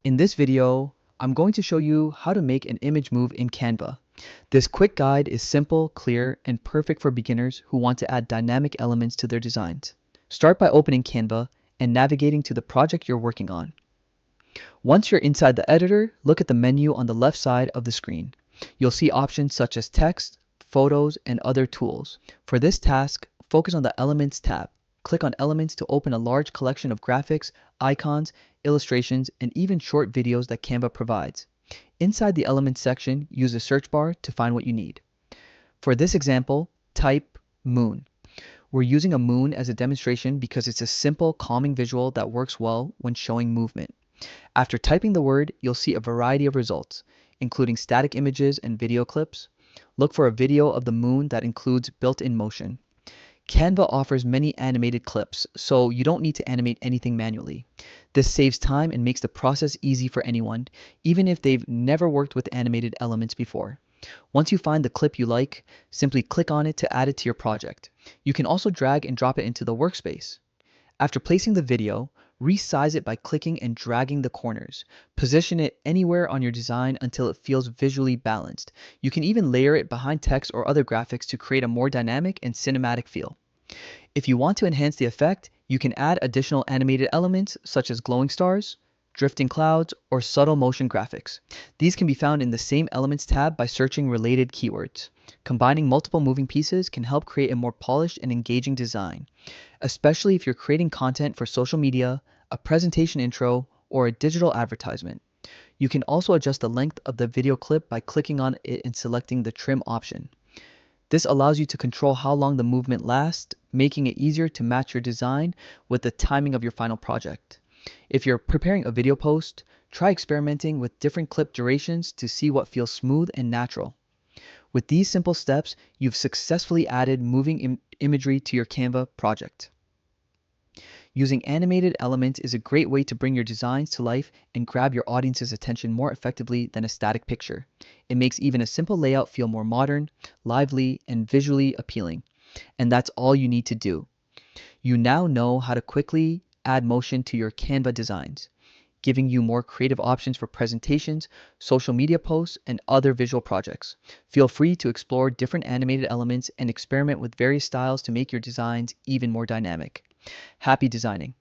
In this video, I'm going to show you how to make an image move in Canva. This quick guide is simple, clear, and perfect for beginners who want to add dynamic elements to their designs. Start by opening Canva and navigating to the project you're working on. Once you're inside the editor, look at the menu on the left side of the screen. You'll see options such as text, photos, and other tools. For this task, focus on the Elements tab. Click on Elements to open a large collection of graphics, icons, illustrations, and even short videos that Canva provides. Inside the Elements section, use the search bar to find what you need. For this example, type moon. We're using a moon as a demonstration because it's a simple, calming visual that works well when showing movement. After typing the word, you'll see a variety of results, including static images and video clips. Look for a video of the moon that includes built-in motion. Canva offers many animated clips, so you don't need to animate anything manually. This saves time and makes the process easy for anyone, even if they've never worked with animated elements before. Once you find the clip you like, simply click on it to add it to your project. You can also drag and drop it into the workspace. After placing the video, resize it by clicking and dragging the corners. Position it anywhere on your design until it feels visually balanced. You can even layer it behind text or other graphics to create a more dynamic and cinematic feel. If you want to enhance the effect, you can add additional animated elements such as glowing stars, drifting clouds, or subtle motion graphics. These can be found in the same Elements tab by searching related keywords. Combining multiple moving pieces can help create a more polished and engaging design, especially if you're creating content for social media, a presentation intro, or a digital advertisement. You can also adjust the length of the video clip by clicking on it and selecting the trim option. This allows you to control how long the movement lasts, making it easier to match your design with the timing of your final project. If you're preparing a video post, try experimenting with different clip durations to see what feels smooth and natural. With these simple steps, you've successfully added moving imagery to your Canva project. Using animated elements is a great way to bring your designs to life and grab your audience's attention more effectively than a static picture. It makes even a simple layout feel more modern, lively, and visually appealing. And that's all you need to do. You now know how to quickly add motion to your Canva designs, giving you more creative options for presentations, social media posts, and other visual projects. Feel free to explore different animated elements and experiment with various styles to make your designs even more dynamic. Happy designing!